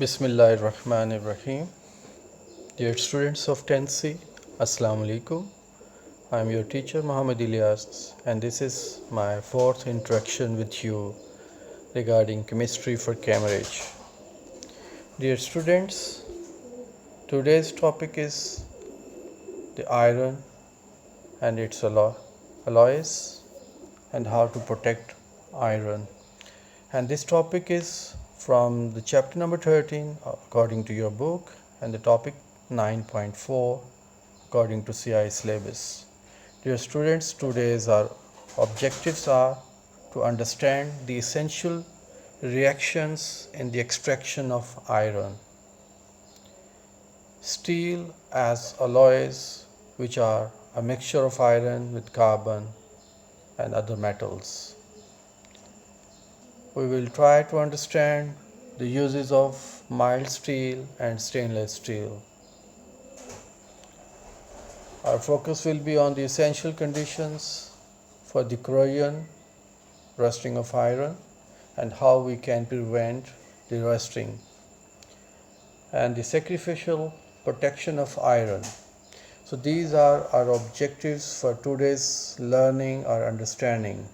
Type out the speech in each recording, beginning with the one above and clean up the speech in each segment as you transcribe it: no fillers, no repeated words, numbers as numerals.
Bismillahirrahmanirrahim. Dear students of 10th C, Assalamu alaikum. I am your teacher Muhammad Ilyas, and this is my fourth interaction with you regarding chemistry for Cambridge. Dear students, today's topic is the iron and its alloys and how to protect iron. And this topic is from the chapter number 13 according to your book, and the topic 9.4 according to CI syllabus. Dear students, today's our objectives are to understand the essential reactions in the extraction of iron, steel as alloys, which are a mixture of iron with carbon and other metals. We will try to understand the uses of mild steel and stainless steel. Our focus will be on the essential conditions for the corrosion, rusting of iron, and how we can prevent the rusting, and the sacrificial protection of iron. So these are our objectives for today's learning or understanding.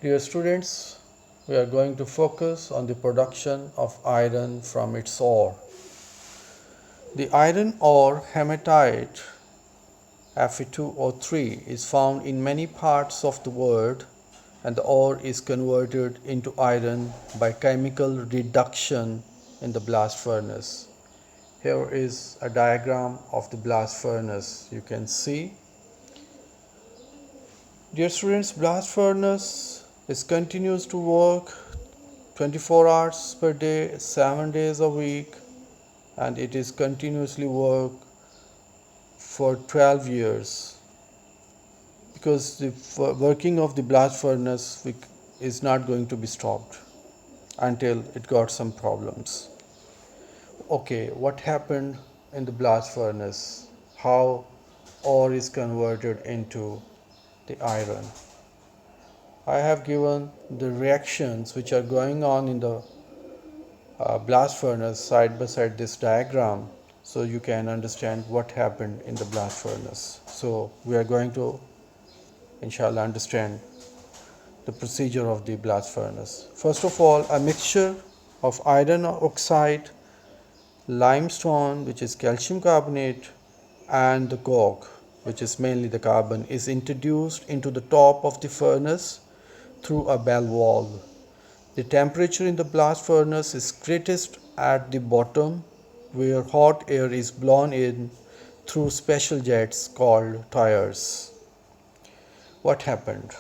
Dear students, we are going to focus on the production of iron from its ore. The iron ore hematite Fe2O3 is found in many parts of the world, and the ore is converted into iron by chemical reduction in the blast furnace. Here is a diagram of the blast furnace. You can see. Dear students, blast furnace continues to work 24 hours per day, 7 days a week, and it is continuously work for 12 years, because the working of the blast furnace is not going to be stopped until it got some problems. Okay, what happened in the blast furnace? How ore is converted into the iron? I have given the reactions which are going on in the blast furnace side by side this diagram, so you can understand what happened in the blast furnace. So we are going to inshallah understand the procedure of the blast furnace. First of all, a mixture of iron oxide, limestone, which is calcium carbonate, and the coke, which is mainly the carbon, is introduced into the top of the furnace through a bell valve. The temperature in the blast furnace is greatest at the bottom, where hot air is blown in through special jets called tuyeres. What happened?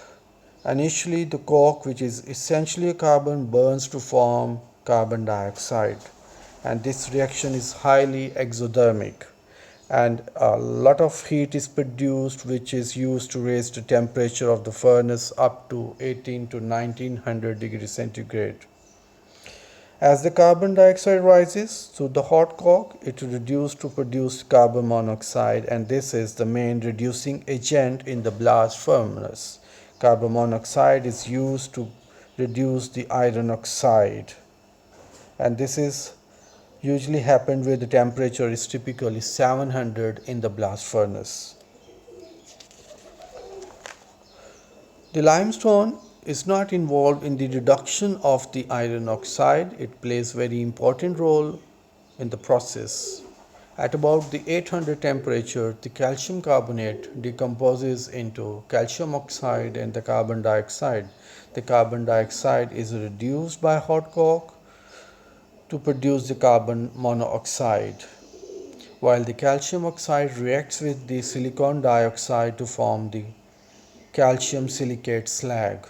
Initially, the coke, which is essentially a carbon, burns to form carbon dioxide, and this reaction is highly exothermic, and a lot of heat is produced, which is used to raise the temperature of the furnace up to 18 to 1900 degrees centigrade. As the carbon dioxide rises through the hot coke, it is reduced to produce carbon monoxide, and this is the main reducing agent in the blast furnace. Carbon monoxide is used to reduce the iron oxide, and this is usually happened where the temperature is typically 700 in the blast furnace. The limestone is not involved in the reduction of the iron oxide. It plays very important role in the process. At about the 800 temperature, the calcium carbonate decomposes into calcium oxide and the carbon dioxide. The carbon dioxide is reduced by hot coke to produce the carbon monoxide, while the calcium oxide reacts with the silicon dioxide to form the calcium silicate slag.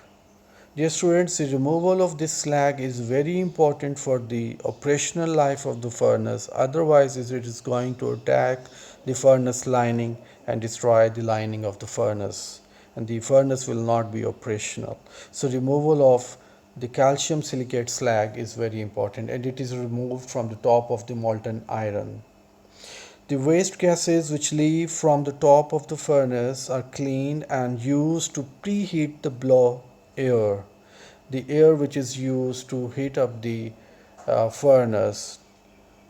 Dear students, the removal of this slag is very important for the operational life of the furnace. Otherwise, it is going to attack the furnace lining and destroy the lining of the furnace, and the furnace will not be operational. So removal of the calcium silicate slag is very important, and it is removed from the top of the molten iron. The waste gases which leave from the top of the furnace are cleaned and used to preheat the blow air. The air which is used to heat up the furnace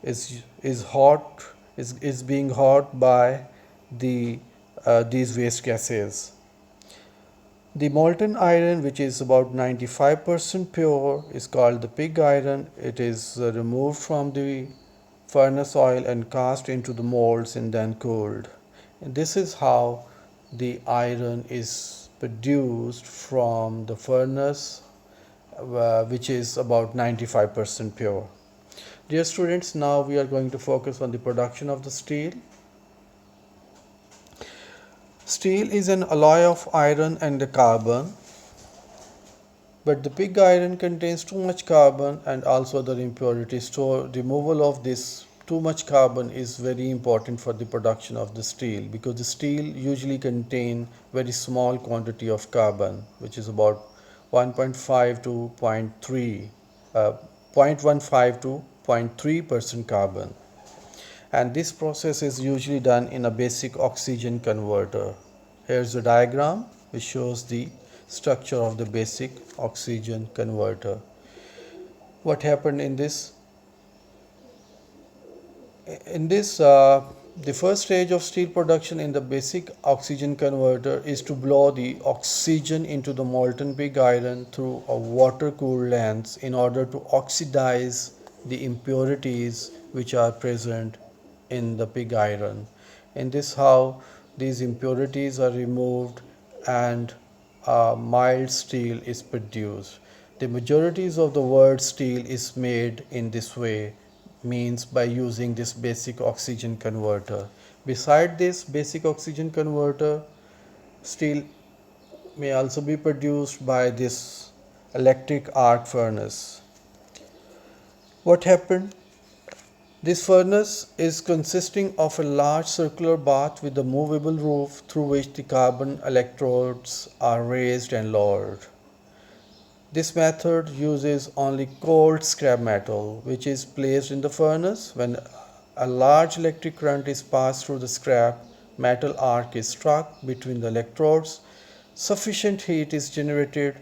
is hot is being hot by the these waste gases. The molten iron, which is about 95% pure, is called the pig iron. It is removed from the furnace oil and cast into the molds and then cooled. And this is how the iron is produced from the furnace, which is about 95% pure. Dear students, now we are going to focus on the production of the steel. Steel is an alloy of iron and carbon, but the pig iron contains too much carbon and also other impurities. So removal of this too much carbon is very important for the production of the steel, because the steel usually contain very small quantity of carbon, which is about 1.5 to 0.3, 0.15 to 0.3% carbon. And this process is usually done in a basic oxygen converter. Here's a diagram which shows the structure of the basic oxygen converter. What happened in this? The first stage of steel production in the basic oxygen converter is to blow the oxygen into the molten pig iron through a water-cooled lens in order to oxidize the impurities which are present in the pig iron. In this how these impurities are removed and mild steel is produced. The majorities of the world steel is made in this way, means by using this basic oxygen converter. Beside this basic oxygen converter, steel may also be produced by this electric arc furnace. What happened? This furnace is consisting of a large circular bath with a movable roof through which the carbon electrodes are raised and lowered. This method uses only cold scrap metal, which is placed in the furnace. When a large electric current is passed through the scrap metal arc is struck between the electrodes, sufficient heat is generated,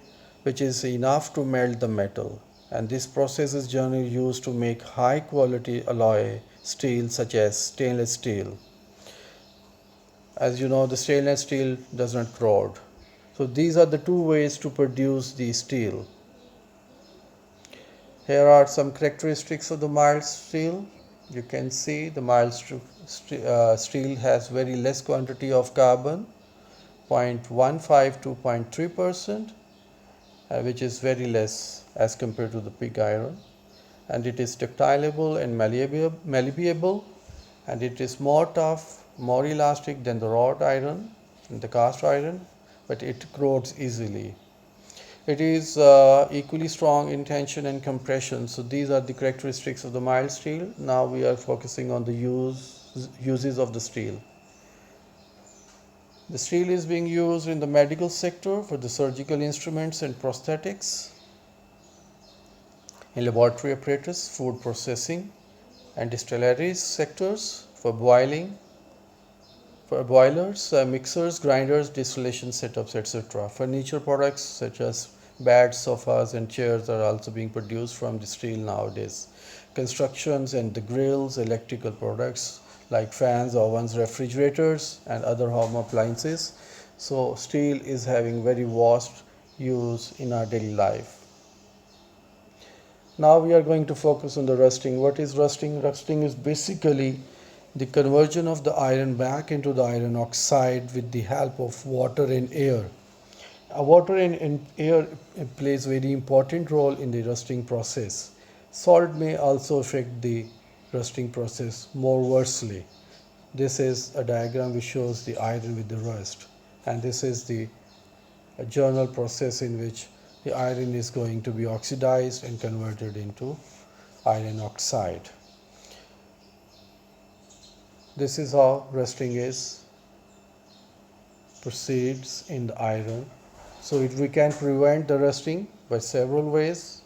which is enough to melt the metal. And this process is generally used to make high quality alloy steel such as stainless steel. As you know, the stainless steel does not corrode. So these are the two ways to produce the steel. Here are some characteristics of the mild steel. You can see the mild steel has very less quantity of carbon, 0.15 to 0.3%, which is very less as compared to the pig iron. And it is ductileable and malleable, and it is more tough, more elastic than the wrought iron and the cast iron, but it corrodes easily. It is equally strong in tension and compression. So these are the characteristics of the mild steel. Now we are focusing on the uses of the steel. The steel is being used in the medical sector for the surgical instruments and prosthetics, in laboratory apparatus, food processing, and distilleries sectors for boiling, for boilers, mixers, grinders, distillation setups, etc. Furniture products such as beds, sofas, and chairs are also being produced from the steel nowadays. Constructions and the grills, electrical products like fans, ovens, refrigerators, and other home appliances. So steel is having very vast use in our daily life. Now we are going to focus on the rusting. What is rusting? Rusting is basically the conversion of the iron back into the iron oxide with the help of water and air. Water and air plays a very important role in the rusting process. Salt may also affect the rusting process more worstly. This is a diagram which shows the iron with the rust, and this is the journal process in which the iron is going to be oxidized and converted into iron oxide. This is how rusting proceeds in the iron. So we can prevent the rusting by several ways.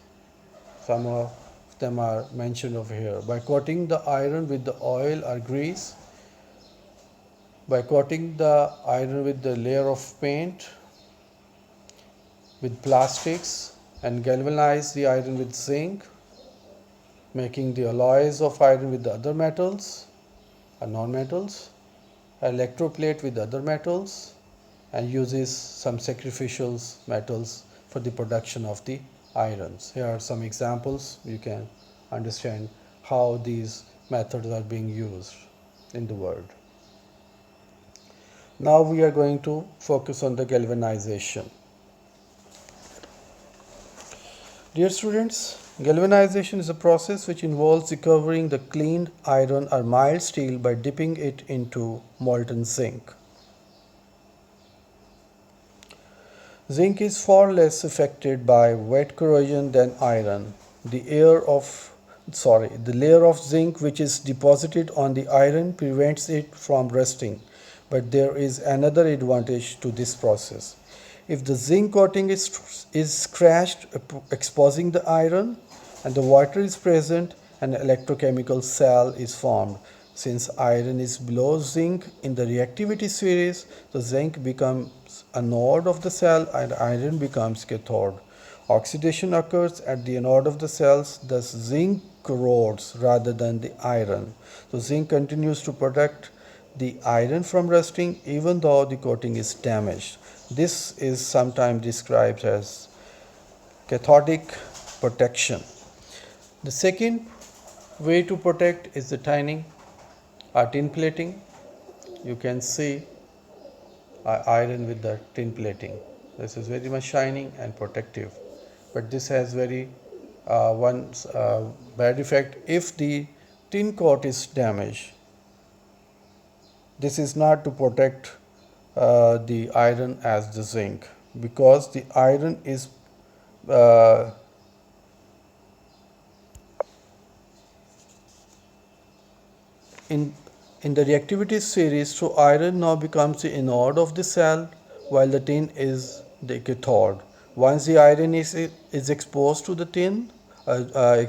Some of them are mentioned over here. By coating the iron with the oil or grease, by coating the iron with the layer of paint, with plastics, and galvanize the iron with zinc, making the alloys of iron with the other metals or non-metals, electroplate with other metals, and uses some sacrificial metals for the production of the irons. Here are some examples. You can understand how these methods are being used in the world. Now we are going to focus on the galvanization. Dear students, galvanization is a process which involves recovering the cleaned iron or mild steel by dipping it into molten zinc. Zinc is far less affected by wet corrosion than iron. The layer of zinc which is deposited on the iron prevents it from rusting, but there is another advantage to this process. If the zinc coating is scratched, exposing the iron, and the water is present, an electrochemical cell is formed. Since iron is below zinc in the reactivity series, the zinc becomes anode of the cell and iron becomes cathode. Oxidation occurs at the anode of the cells, thus zinc corrodes rather than the iron. So zinc continues to protect the iron from rusting even though the coating is damaged. This is sometimes described as cathodic protection. The second way to protect is the tinning or tin plating. You can see iron with the tin plating. This is very much shining and protective, but this has very bad effect. If the tin coat is damaged, this is not to protect the iron as the zinc, because the iron is in the reactivity series, so iron now becomes the anode of the cell while the tin is the cathode. Once the iron is exposed to the tin, then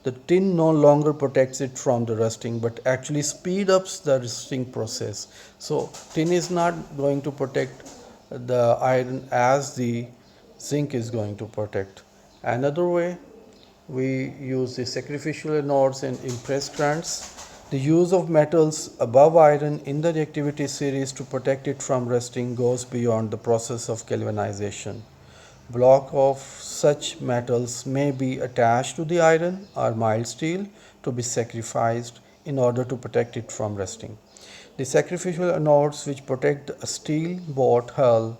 the tin no longer protects it from the rusting, but actually speed up the rusting process. So tin is not going to protect the iron as the zinc is going to protect. Another way, we use the sacrificial anodes and impressed currents. The use of metals above iron in the reactivity series to protect it from rusting goes beyond the process of galvanization. Block of such metals may be attached to the iron or mild steel to be sacrificed in order to protect it from rusting. The sacrificial anodes which protect a steel boat hull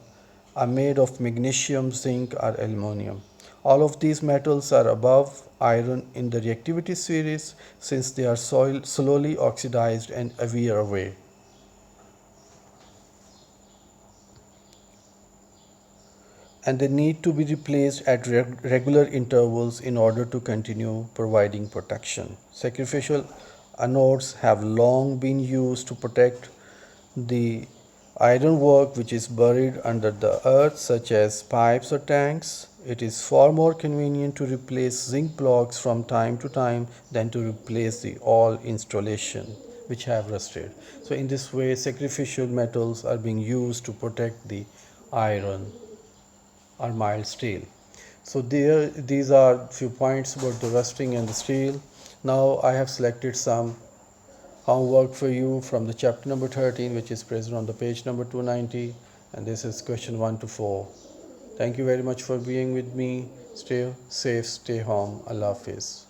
are made of magnesium, zinc, or aluminum. All of these metals are above iron in the reactivity series since they are slowly oxidized and wear away. And they need to be replaced at regular intervals in order to continue providing protection. Sacrificial anodes have long been used to protect the ironwork which is buried under the earth, such as pipes or tanks. It is far more convenient to replace zinc blocks from time to time than to replace the all installation which have rusted. So in this way, sacrificial metals are being used to protect the iron or mild steel. So these are few points about the rusting and the steel. Now I have selected some homework for you from the chapter number 13, which is present on the page number 290, and this is question 1 to 4. Thank you very much for being with me. Stay safe, stay home. Allah Hafiz.